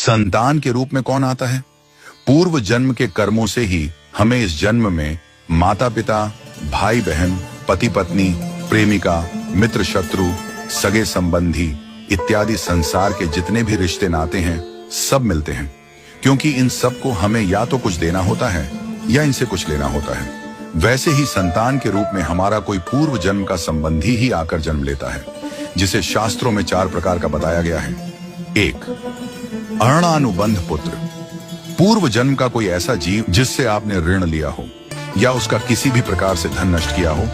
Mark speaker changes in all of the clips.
Speaker 1: संतान के रूप में कौन आता है? पूर्व जन्म के कर्मों से ही हमें इस जन्म में माता पिता, भाई बहन, पति पत्नी, प्रेमिका, मित्र शत्रु, सगे संबंधी इत्यादि संसार के जितने भी रिश्ते नाते हैं सब मिलते हैं, क्योंकि इन सब को हमें या तो कुछ देना होता है या इनसे कुछ लेना होता है। वैसे ही संतान के रूप में हमारा कोई पूर्व जन्म का संबंधी ही आकर जन्म लेता है, जिसे शास्त्रों में 4 प्रकार का बताया गया है। 1. अणानुबंध पुत्र। पूर्व जन्म का कोई ऐसा जीव जिससे आपने ऋण लिया हो या उसका किसी भी प्रकार से धन नष्ट किया हो,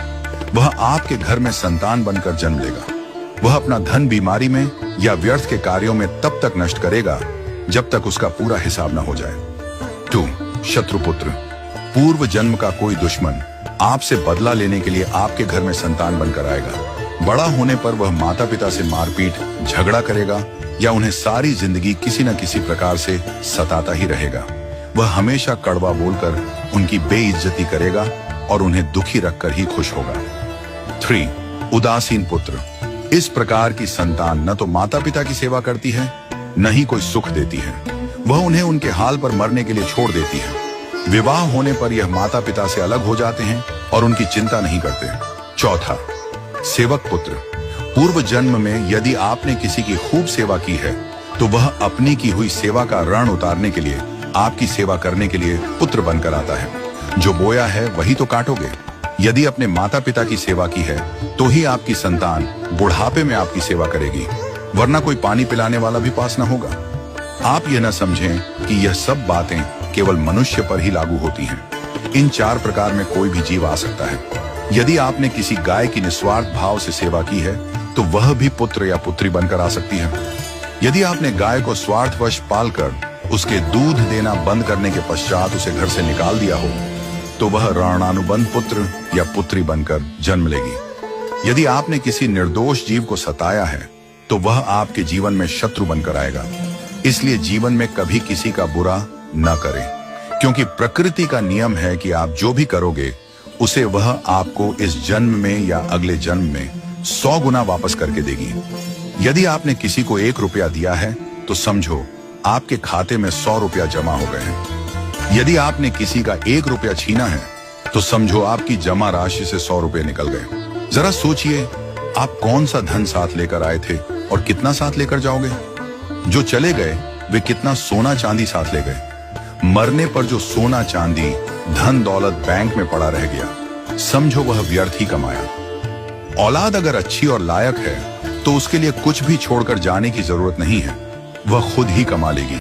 Speaker 1: वह आपके घर में संतान बनकर जन्म लेगा। वह अपना धन बीमारी में या व्यर्थ के कार्यों में तब तक नष्ट करेगा जब तक उसका पूरा हिसाब न हो जाए। 2. शत्रुपुत्र। पूर्व जन्म का कोई दुश्मन आपसे बदला लेने के लिए आपके घर में संतान बनकर आएगा। बड़ा होने पर वह माता पिता से मारपीट, झगड़ा करेगा या उन्हें सारी जिंदगी किसी न किसी प्रकार से सताता ही रहेगा। वह हमेशा कड़वा बोलकर उनकी बेइज्जती करेगा और उन्हें दुखी रखकर ही खुश होगा। 3. उदासीन पुत्र। इस प्रकार की संतान न तो माता पिता की सेवा करती है, न ही कोई सुख देती है। वह उन्हें उनके हाल पर मरने के लिए छोड़ देती है। विवाह होने पर यह माता पिता से अलग हो जाते हैं और उनकी चिंता नहीं करते। 4. सेवक पुत्र। पूर्व जन्म में यदि आपने किसी की खूब सेवा की है तो वह अपनी की हुई सेवा का ऋण उतारने के लिए आपकी सेवा करने के लिए पुत्र बनकर आता है। जो बोया है वही तो काटोगे। यदि अपने माता पिता की सेवा की है तो ही आपकी संतान बुढ़ापे में आपकी सेवा करेगी, वरना कोई पानी पिलाने वाला भी पास न होगा। आप यह न समझें कि यह सब बातें केवल मनुष्य पर ही लागू होती हैं। इन 4 प्रकार में कोई भी जीव आ सकता है। यदि आपने किसी गाय की निस्वार्थ भाव से सेवा की है तो वह भी पुत्र या पुत्री बनकर आ सकती है। यदि आपने गाय को स्वार्थवश पालकर उसके दूध देना बंद करने के पश्चात उसे घर से निकाल दिया हो तो वह ऋणानुबंध पुत्र या पुत्री बनकर जन्म लेगी। यदि आपने किसी निर्दोष जीव को सताया है तो वह आपके जीवन में शत्रु बनकर आएगा। इसलिए जीवन में कभी किसी का बुरा न करें, क्योंकि प्रकृति का नियम है कि आप जो भी करोगे उसे वह आपको इस जन्म में या अगले जन्म में 100 गुना वापस करके देगी। यदि आपने किसी को 1 रुपया दिया है तो समझो आपके खाते में 100 रुपया जमा हो गए हैं। यदि आपने किसी का 1 रुपया छीना है तो समझो आपकी जमा राशि से 100 रुपये निकल गए। जरा सोचिए, आप कौन सा धन साथ लेकर आए थे और कितना साथ लेकर जाओगे? जो चले गए वे कितना सोना चांदी साथ ले गए? मरने पर जो सोना चांदी धन दौलत बैंक में पड़ा रह गया, समझो वह व्यर्थ ही कमाया। औलाद अगर अच्छी और लायक है तो उसके लिए कुछ भी छोड़कर जाने की जरूरत नहीं है, वह खुद ही कमा लेगी।